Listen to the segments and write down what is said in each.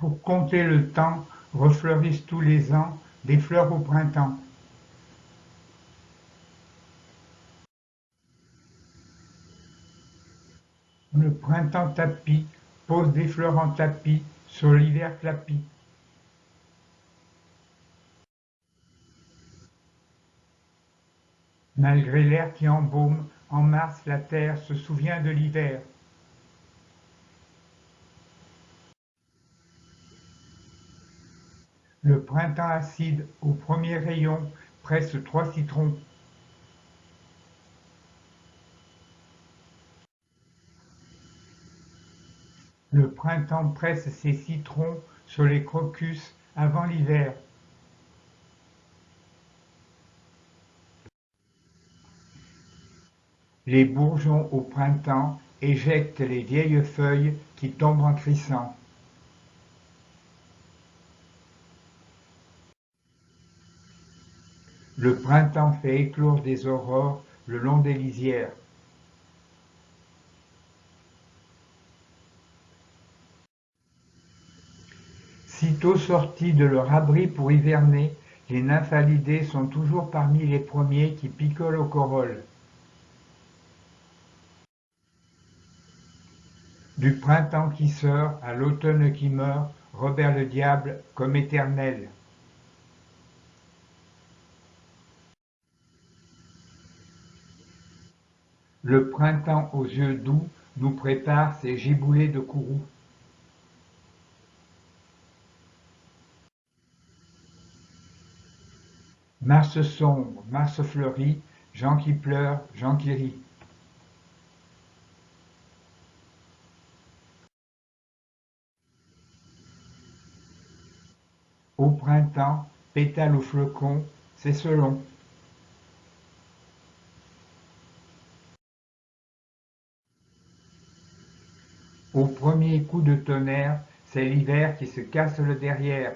Pour compter le temps, refleurissent tous les ans des fleurs au printemps. Le printemps tapis pose des fleurs en tapis sur l'hiver clapi. Malgré l'air qui embaume, en mars la terre se souvient de l'hiver. Le printemps acide, au premier rayon, presse 3 citrons. Le printemps presse ses citrons sur les crocus avant l'hiver. Les bourgeons au printemps éjectent les vieilles feuilles qui tombent en crissant. Le printemps fait éclore des aurores le long des lisières. Sitôt sortis de leur abri pour hiverner, les nymphalitées sont toujours parmi les premiers qui picolent aux corolles. Du printemps qui sort à l'automne qui meurt, Robert le diable comme éternel. Le printemps aux yeux doux nous prépare ses giboulées de courroux. Mars sombre, mars fleuri, gens qui pleurent, gens qui rient. Au printemps, pétale ou flocon, c'est selon. Au premier coup de tonnerre, c'est l'hiver qui se casse le derrière.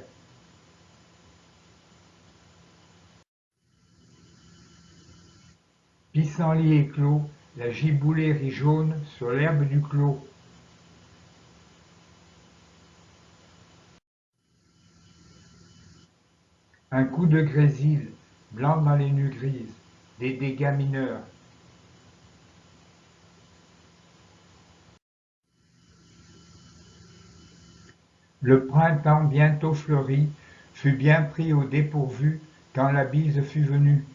Pissenlit éclos, la giboulée rit jaune sur l'herbe du clos. Un coup de grésil, blanc dans les nues grises, des dégâts mineurs. Le printemps bientôt fleuri fut bien pris au dépourvu quand la bise fut venue.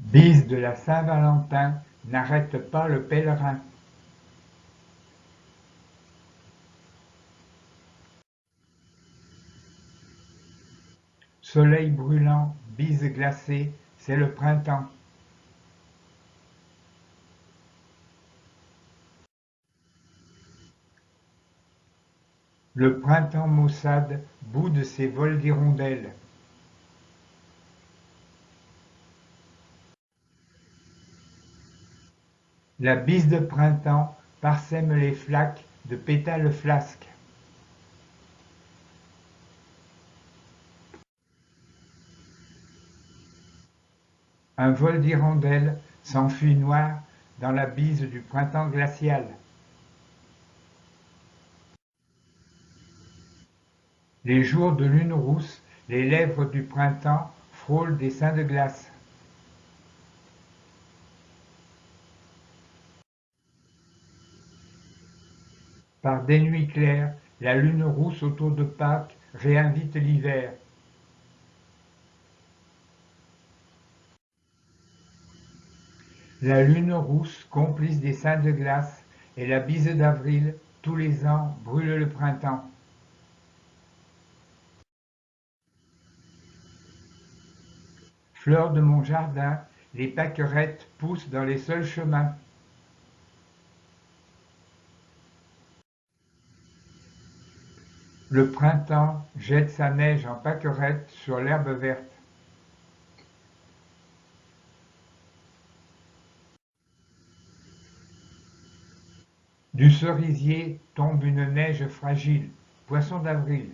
Bise de la Saint-Valentin, n'arrête pas le pèlerin. Soleil brûlant, bise glacée, c'est le printemps. Le printemps maussade boude ses vols d'hirondelles. La bise de printemps parsème les flaques de pétales flasques. Un vol d'hirondelles s'enfuit noir dans la bise du printemps glacial. Les jours de lune rousse, les lèvres du printemps frôlent des seins de glace. Par des nuits claires, la lune rousse autour de Pâques réinvite l'hiver. La lune rousse, complice des seins de glace, et la bise d'avril, tous les ans, brûle le printemps. Fleurs de mon jardin, les pâquerettes poussent dans les seuls chemins. Le printemps jette sa neige en pâquerettes sur l'herbe verte. Du cerisier tombe une neige fragile, poisson d'avril.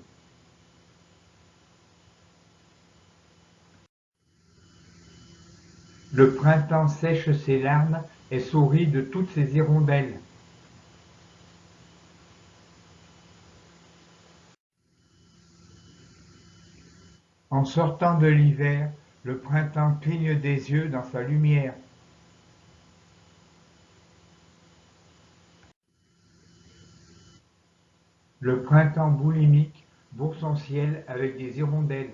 Le printemps sèche ses larmes et sourit de toutes ses hirondelles. En sortant de l'hiver, le printemps cligne des yeux dans sa lumière. Le printemps boulimique bourre son ciel avec des hirondelles.